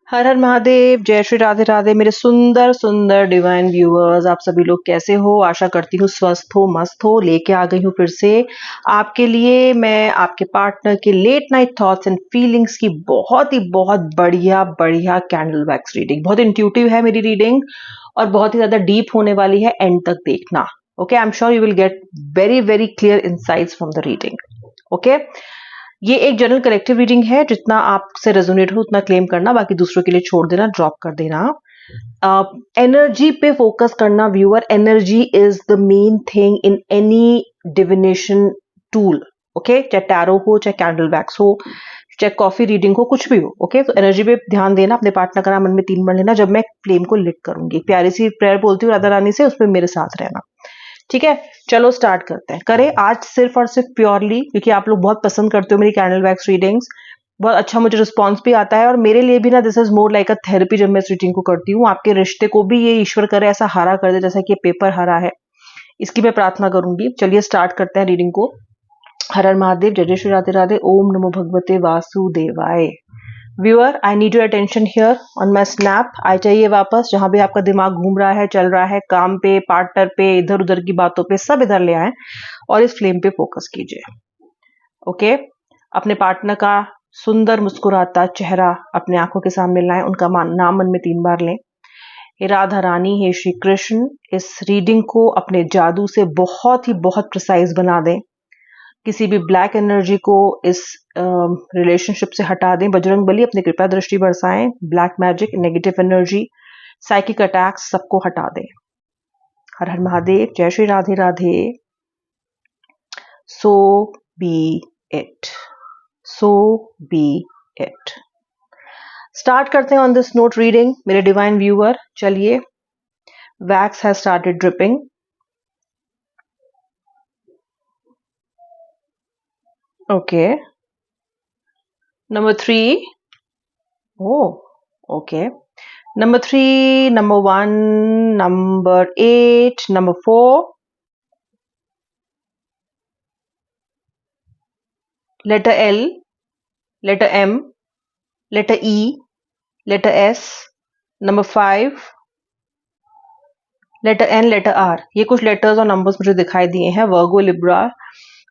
हर हर महादेव, जय श्री राधे राधे। मेरे सुंदर सुंदर डिवाइन व्यूअर्स, आप सभी लोग कैसे हो? आशा करती हूँ स्वस्थ हो, मस्त हो। लेके आ गई हूँ फिर से आपके लिए मैं आपके पार्टनर के late night thoughts and feelings की बहुत बढ़िया बढ़िया कैंडल वैक्स रीडिंग। बहुत इंट्यूटिव है मेरी रीडिंग और बहुत ही ज्यादा डीप होने वाली है। एंड तक देखना। Okay, I am sure you will get very very clear insights from the reading. Okay, ये एक जनरल कलेक्टिव रीडिंग है। जितना आपसे रेजोनेट हो उतना क्लेम करना, बाकी दूसरों के लिए छोड़ देना, ड्रॉप कर देना। एनर्जी पे फोकस करना viewer. Energy is the main thing in any divination tool. Okay, चाहे टैरो हो, चाहे कैंडल वैक्स हो, चाहे कॉफी रीडिंग हो, कुछ भी हो। ओके, तो एनर्जी पे ध्यान देना। अपने पार्टनर का नाम मन में 3 बार लेना। जब मैं फ्लेम को लिट करूंगी, प्यारी सी प्रेयर बोलती हूँ राधा रानी से, उसमें मेरे साथ रहना। ठीक है, चलो स्टार्ट करते हैं। करें आज सिर्फ और सिर्फ प्योरली, क्योंकि आप लोग बहुत पसंद करते हो मेरी कैंडल वैक्स रीडिंग्स। बहुत अच्छा मुझे रिस्पॉन्स भी आता है और मेरे लिए भी ना this is more like a therapy. जब मैं इस रीडिंग को करती हूँ, आपके रिश्ते को भी ये ईश्वर करे ऐसा हरा कर दे जैसा कि ये पेपर हरा है। इसकी मैं प्रार्थना करूंगी। चलिए स्टार्ट करते हैं रीडिंग को। हर हर महादेव, जय जय श्री राधे राधे। ओम नमो भगवते वासुदेवाय। Viewer, I need your attention here on my snap. आई चाहिए वापस। जहां भी आपका दिमाग घूम रहा है, चल रहा है, काम पे, पार्टनर पे, इधर उधर की बातों पे, सब इधर ले आए और इस फ्लेम पे फोकस कीजिए। ओके, अपने पार्टनर का सुंदर मुस्कुराता चेहरा अपने आंखों के सामने लाएं। उनका नाम मन में 3 बार लें। हे राधा रानी, हे श्री कृष्ण, इस रीडिंग को अपने जादू से बहुत ही बहुत प्रिसाइज बना दें। किसी भी ब्लैक एनर्जी को इस रिलेशनशिप से हटा दें। बजरंग बली अपनी कृपा दृष्टि बरसाएं। Black magic, negative energy, psychic attacks सबको हटा दें। हर हर महादेव, जय Shri Radhe Radhe. So be it, so be it. Start करते हैं ऑन दिस नोट रीडिंग मेरे डिवाइन व्यूअर। चलिए, wax has started dripping. Okay, number 3। Oh, okay. Number 3, number 1, number 8, number 4. Letter L, letter M, letter E, letter S, number 5, letter N, letter R. ये कुछ letters और numbers मुझे दिखाई दिए हैं। Virgo, Libra,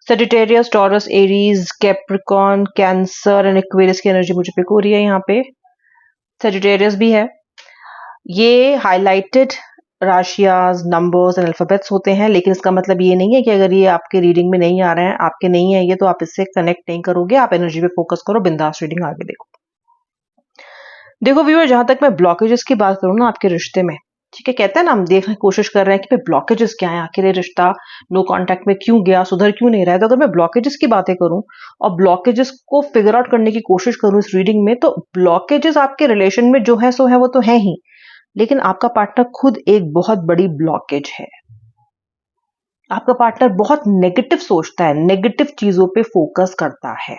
Sagittarius, Taurus, Aries, Capricorn, Cancer and Aquarius की energy मुझे pick हो रही है। यहाँ पे सेजिटेरियस भी है। ये हाईलाइटेड राशियाज, नंबर्स एंड अल्फाबेट्स होते हैं, लेकिन इसका मतलब ये नहीं है कि अगर ये आपके रीडिंग में नहीं आ रहे हैं, आपके नहीं है ये, तो आप इससे कनेक्ट नहीं करोगे। आप एनर्जी पे फोकस करो, बिंदास रीडिंग आगे देखो। देखो व्यूअर, जहां तक मैं ब्लॉकेजेस की बात करूँ ना आपके रिश्ते में, ठीक है, कहते हैं ना, हम देखने की कोशिश कर रहे हैं कि भाई ब्लॉकेजेस क्या है, आखिर ये रिश्ता नो कांटेक्ट में क्यों गया, सुधर क्यों नहीं रहा है। तो अगर मैं ब्लॉकेजेस की बातें करूं और ब्लॉकेजेस को फिगर आउट करने की कोशिश करूं इस रीडिंग में, तो ब्लॉकेजेस आपके रिलेशन में जो है सो है, वो तो है ही, लेकिन आपका पार्टनर खुद एक बहुत बड़ी ब्लॉकेज है। आपका पार्टनर बहुत नेगेटिव सोचता है, नेगेटिव चीजों पे फोकस करता है।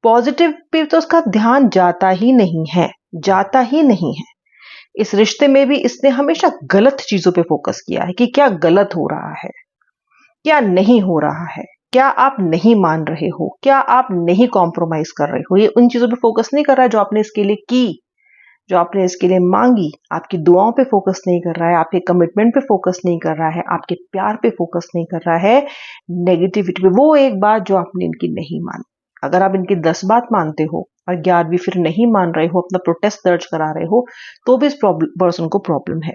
पॉजिटिव पे तो उसका ध्यान जाता ही नहीं है, जाता ही नहीं है। इस रिश्ते में भी इसने हमेशा गलत चीजों पे फोकस किया है कि क्या गलत हो रहा है, क्या नहीं हो रहा है, क्या आप नहीं मान रहे हो, क्या आप नहीं कॉम्प्रोमाइज कर रहे हो। ये उन चीजों पे फोकस नहीं कर रहा है जो आपने इसके लिए की, जो आपने इसके लिए मांगी। आपकी दुआओं पे फोकस नहीं कर रहा है, आपके कमिटमेंट पे फोकस नहीं कर रहा है, आपके प्यार पे फोकस नहीं कर रहा है, नेगेटिविटी पे। वो एक बात जो आपने इनकी नहीं मानी, अगर आप इनकी 10 बात मानते हो और 11वीं फिर नहीं मान रहे हो, अपना प्रोटेस्ट दर्ज करा रहे हो, तो भी इस पर्सन को प्रॉब्लम है।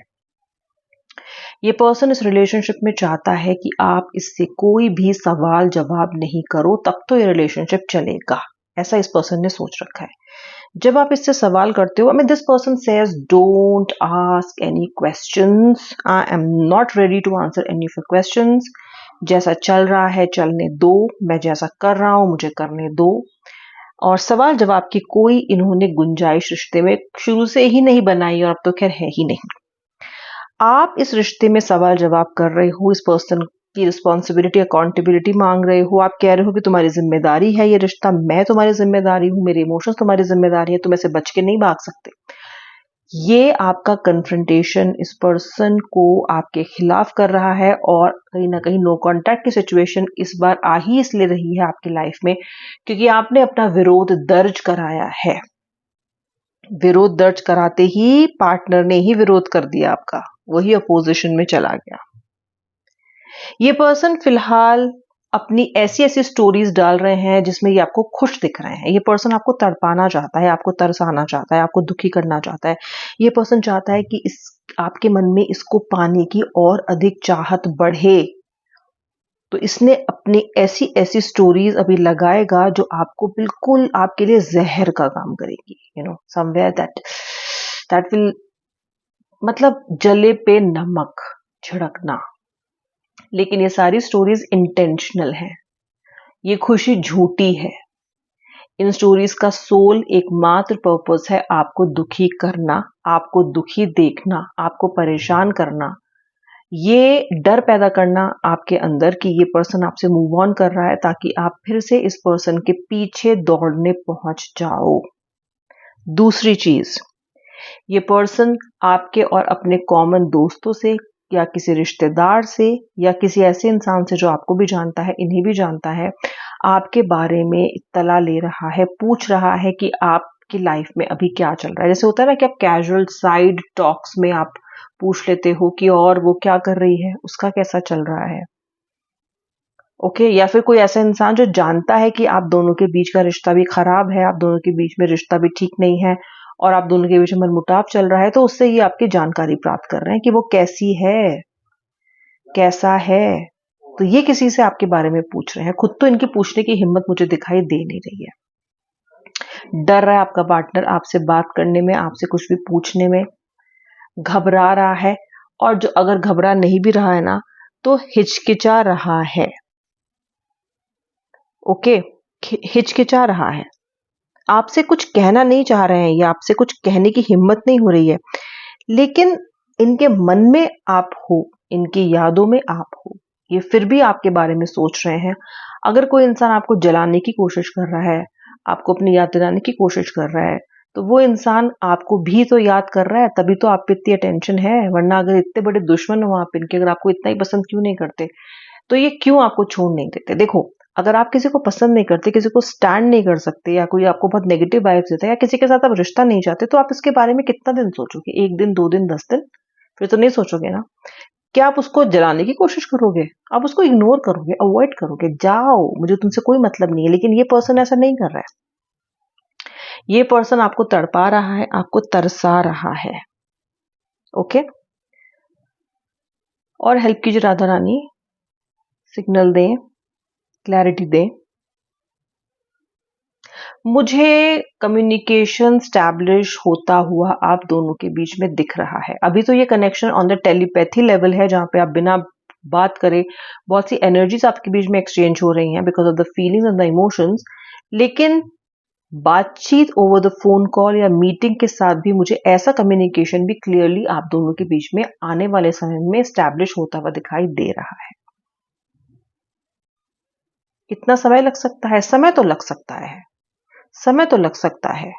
ये पर्सन इस रिलेशनशिप में चाहता है कि आप इससे कोई भी सवाल जवाब नहीं करो, तब तो ये रिलेशनशिप चलेगा, ऐसा इस पर्सन ने सोच रखा है। जब आप इससे सवाल करते हो, this person says don't ask any questions, I am not ready to answer any of your questions. जैसा चल रहा है चलने दो, मैं जैसा कर रहा हूं मुझे करने दो। और सवाल जवाब की कोई इन्होंने गुंजाइश रिश्ते में शुरू से ही नहीं बनाई, और अब तो खैर है ही नहीं। आप इस रिश्ते में सवाल जवाब कर रहे हो, इस पर्सन की रिस्पॉन्सिबिलिटी, अकाउंटेबिलिटी मांग रहे हो। आप कह रहे हो कि तुम्हारी जिम्मेदारी है ये रिश्ता, मैं तुम्हारी जिम्मेदारी हूं, मेरे इमोशंस तुम्हारी जिम्मेदारी है, तुम ऐसे बच के नहीं भाग सकते। ये आपका कन्फ्रंटेशन इस पर्सन को आपके खिलाफ कर रहा है, और कहीं ना कहीं नो कॉन्टैक्ट की सिचुएशन इस बार आ ही इसलिए रही है आपकी लाइफ में क्योंकि आपने अपना विरोध दर्ज कराया है। विरोध दर्ज कराते ही पार्टनर ने ही विरोध कर दिया आपका, वही अपोजिशन में चला गया। ये पर्सन फिलहाल अपनी ऐसी-ऐसी स्टोरीज डाल रहे हैं जिसमें ये आपको खुश दिख रहे हैं। ये पर्सन आपको तड़पाना चाहता है, आपको तरसाना चाहता है, आपको दुखी करना चाहता है। ये पर्सन चाहता है कि इस आपके मन में इसको पाने की और अधिक चाहत बढ़े। तो इसने अपनी ऐसी-ऐसी स्टोरीज अभी लगाएगा जो आपको बिल्कुल आपके लिए ज़हर का काम करेगी। समवेयर दैट विल, मतलब जले पे नमक छिड़कना। लेकिन ये सारी स्टोरीज इंटेंशनल हैं। ये खुशी झूठी है। इन स्टोरीज का सोल एकमात्र पर्पस है आपको दुखी करना, आपको दुखी देखना, आपको परेशान करना, ये डर पैदा करना आपके अंदर कि ये पर्सन आपसे मूव ऑन कर रहा है ताकि आप फिर से इस पर्सन के पीछे दौड़ने पहुंच जाओ। दूसरी चीज, ये पर्सन आपके और अपने कॉमन दोस्तों से या किसी रिश्तेदार से या किसी ऐसे इंसान से जो आपको भी जानता है, इन्हें भी जानता है, आपके बारे में इत्तला ले रहा है, पूछ रहा है कि आपकी लाइफ में अभी क्या चल रहा है। जैसे होता है ना कि आप कैजुअल साइड टॉक्स में आप पूछ लेते हो कि और वो क्या कर रही है, उसका कैसा चल रहा है। ओके, या फिर कोई ऐसा इंसान जो जानता है कि आप दोनों के बीच का रिश्ता भी खराब है, आप दोनों के बीच में रिश्ता भी ठीक नहीं है और आप दोनों के बीच में मनमुटाव चल रहा है, तो उससे ये आपकी जानकारी प्राप्त कर रहे हैं कि वो कैसी है, कैसा है। तो ये किसी से आपके बारे में पूछ रहे हैं। खुद तो इनकी पूछने की हिम्मत मुझे दिखाई दे नहीं रही है। डर रहा है आपका पार्टनर आपसे बात करने में, आपसे कुछ भी पूछने में, घबरा रहा है, और जो अगर घबरा नहीं भी रहा है ना, तो हिचकिचा रहा है। ओके, हिचकिचा रहा है, आपसे कुछ कहना नहीं चाह रहे हैं या आपसे कुछ कहने की हिम्मत नहीं हो रही है, लेकिन इनके मन में आप हो, इनकी यादों में आप हो, ये फिर भी आपके बारे में सोच रहे हैं। अगर कोई इंसान आपको जलाने की कोशिश कर रहा है, आपको अपनी याद दिलाने की कोशिश कर रहा है, तो वो इंसान आपको भी तो याद कर रहा है, तभी तो आप पे इतनी अटेंशन है। वरना अगर इतने बड़े दुश्मन हो आप इनके, अगर आपको इतना ही पसंद क्यों नहीं करते, तो ये क्यों आपको छोड़ नहीं देते। देखो, अगर आप किसी को पसंद नहीं करते, किसी को स्टैंड नहीं कर सकते, या कोई आपको बहुत नेगेटिव वाइब्स देता है, या किसी के साथ आप रिश्ता नहीं चाहते, तो आप इसके बारे में कितना दिन सोचोगे? 1 दिन, 2 दिन, 10 दिन? फिर तो नहीं सोचोगे ना। क्या आप उसको जलाने की कोशिश करोगे? आप उसको इग्नोर करोगे, अवॉइड करोगे, जाओ, मुझे तुमसे कोई मतलब नहीं है। लेकिन ये पर्सन ऐसा नहीं कर रहा है। ये पर्सन आपको तड़पा रहा है, आपको तरसा रहा है। ओके, और हेल्प कीजिए राधा रानी, सिग्नल दें, क्लैरिटी दें। मुझे कम्युनिकेशन स्टैब्लिश होता हुआ आप दोनों के बीच में दिख रहा है। अभी तो ये connection on the telepathy level है, जहां पे आप बिना बात करे बहुत सी एनर्जीज आपके बीच में एक्सचेंज हो रही हैं because of the feelings and the emotions. लेकिन बातचीत ओवर द फोन कॉल या मीटिंग के साथ भी मुझे ऐसा कम्युनिकेशन भी क्लियरली आप दोनों के बीच में आने वाले समय में स्टैब्लिश होता हुआ दिखाई दे रहा है। कितना समय लग सकता है? समय तो लग सकता है, समय तो लग सकता है,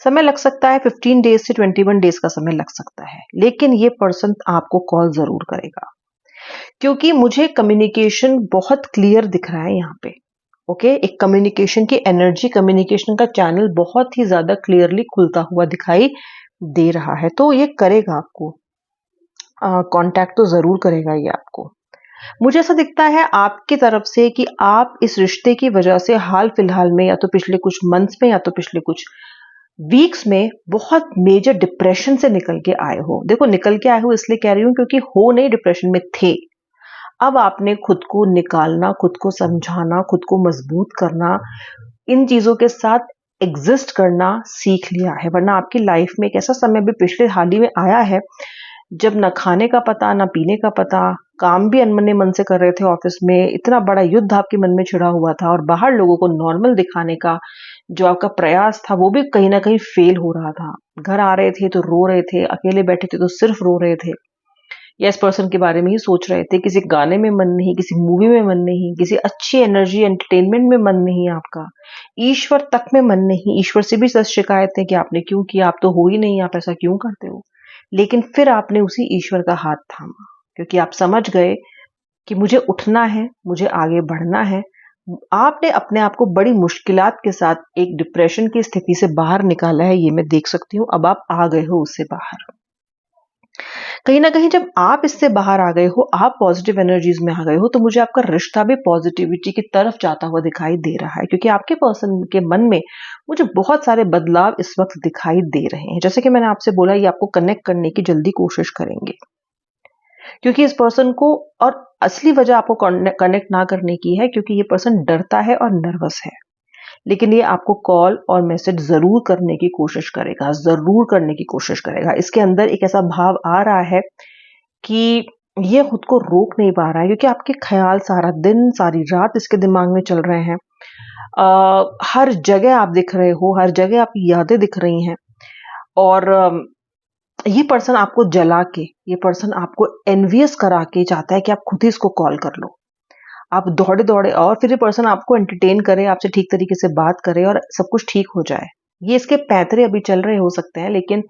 समय लग सकता है। 15 डेज से 21 डेज का समय लग सकता है, लेकिन ये पर्सन आपको कॉल जरूर करेगा, क्योंकि मुझे कम्युनिकेशन बहुत क्लियर दिख रहा है यहाँ पे। ओके, एक कम्युनिकेशन की एनर्जी, कम्युनिकेशन का चैनल बहुत ही ज्यादा क्लियरली खुलता हुआ दिखाई दे रहा है। तो ये करेगा, आपको कांटेक्ट तो जरूर करेगा ये आपको। मुझे ऐसा दिखता है आपकी तरफ से कि आप इस रिश्ते की वजह से हाल फिलहाल में, या तो पिछले कुछ मंथ्स में, या तो पिछले कुछ वीक्स में बहुत मेजर डिप्रेशन से निकल के आए हो। देखो, निकल के आए हो इसलिए कह रही हूं क्योंकि हो नहीं, डिप्रेशन में थे। अब आपने खुद को निकालना, खुद को समझाना, खुद को मजबूत करना, इन चीजों के साथ एग्जिस्ट करना सीख लिया है। वरना आपकी लाइफ में एक ऐसा समय भी पिछले हाल ही में आया है जब न खाने का पता, न पीने का पता, काम भी अनमने मन से कर रहे थे ऑफिस में, इतना बड़ा युद्ध आपके मन में छिड़ा हुआ था, और बाहर लोगों को नॉर्मल दिखाने का जो आपका प्रयास था वो भी कहीं ना कहीं फेल हो रहा था। घर आ रहे थे तो रो रहे थे, अकेले बैठे थे तो सिर्फ रो रहे थे, या इस पर्सन के बारे में ही सोच रहे थे। किसी गाने में मन नहीं, किसी मूवी में मन नहीं, किसी अच्छी एनर्जी एंटरटेनमेंट में मन नहीं आपका, ईश्वर तक में मन नहीं। ईश्वर से भी सच शिकायत है कि आपने क्यों किया, आप तो हो ही नहीं, आप ऐसा क्यों करते हो। लेकिन फिर आपने उसी ईश्वर का हाथ थामा, क्योंकि आप समझ गए कि मुझे उठना है, मुझे आगे बढ़ना है, आपने अपने आप को बड़ी मुश्किलात के साथ एक डिप्रेशन की स्थिति से बाहर निकाला है, ये मैं देख सकती हूँ। अब आप आ गए हो उससे बाहर। कहीं न कहीं जब आप इससे बाहर आ गए हो, आप पॉज़िटिव एनर्जीज़ में आ गए हो, तो मुझे आपका रिश्ता भी पॉज़िटिविटी की तरफ जाता हुआ दिखाई दे रहा है, क्योंकि आपके पर्सन के मन में मुझे बहुत सारे बदलाव इस वक़्त दिखाई दे रहे हैं। जैसे कि मैंने आपसे बोला, ये आपको कनेक्ट करने की जल्दी कोशिश करेंगे, क्योंकि इस पर्सन को, और असली वजह आपको कनेक्ट ना करने की है क्योंकि ये पर्सन डरता है और नर्वस है। लेकिन ये आपको कॉल और मैसेज ज़रूर करने की कोशिश करेगा, ज़रूर करने की कोशिश करेगा। इसके अंदर एक ऐसा भाव आ रहा है कि ये खुद को रोक नहीं पा रहा है, क्योंकि आपके ख़्याल सारा दिन, सारी रात इसके दिमाग में चल रहे हैं। हर जगह आप दिख रहे हो, हर जगह आपकी यादें दिख रही हैं, और ये पर्सन आपको जला के, ये पर्सन आपको एनवियस करा के चाहता है कि आप खुद ही इसको कॉल कर लो। आप दौड़े-दौड़े, और फिर ये पर्सन आपको एंटरटेन करे, आपसे ठीक तरीके से बात करे और सब कुछ ठीक हो जाए। ये इसके पैंतरे अभी चल रहे हो सकते हैं, लेकिन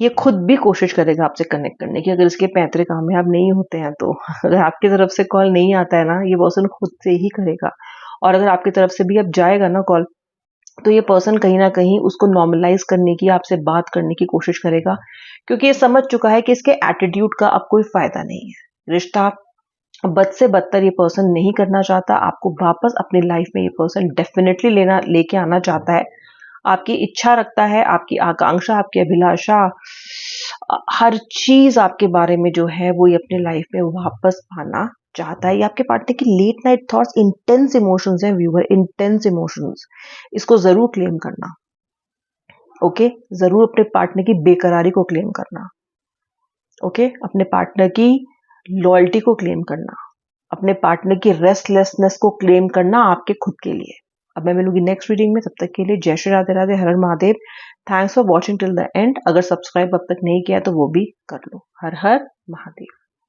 ये खुद भी कोशिश करेगा आपसे कनेक्ट करने की। अगर इसके पैंतरे कामयाब नहीं होते हैं तो अगर आपकी तरफ से कॉल नहीं आता है ना, ये पर्सन खुद से ही करेगा। और अगर आपकी तरफ से भी अब जाएगा ना कॉल, तो ये पर्सन कहीं न कहीं उसको नॉर्मलाइज़ करने की, आपसे बात करने की कोशिश करेगा, क्योंकि ये समझ चुका है कि इसके एटीट्यूड का अब कोई फ़ायदा नहीं है। रिश्ता बद से बदतर ये पर्सन नहीं करना चाहता, आपको वापस अपनी लाइफ़ में ये पर्सन डेफ़िनेटली लेके आना चाहता है। आपकी इच्छा रखता है, आपकी आकांक्षा, आपकी अभिलाषा, हर चीज़ आपके बारे में जो है वो ये अपनी लाइफ़ में वापस पाना चाहता है। ये आपके पार्टनर की late night thoughts, intense emotions हैं व्यूअर, इंटेंस इमोशंस। इसको ज़रूर क्लेम करना, ओके? ज़रूर अपने पार्टनर की बेकरारी को क्लेम करना, ओके? अपने पार्टनर की लॉयल्टी को क्लेम करना, अपने पार्टनर की रेस्टलेसनेस को क्लेम करना आपके खुद के लिए। अब मैं मिलूंगी नेक्स्ट रीडिंग में, तब तक के लिए जय श्री राधे राधे, हर हर Mahadev. Thanks for watching till the end. अगर सब्सक्राइब अब तक नहीं किया तो वो भी कर लो। हर हर महादेव।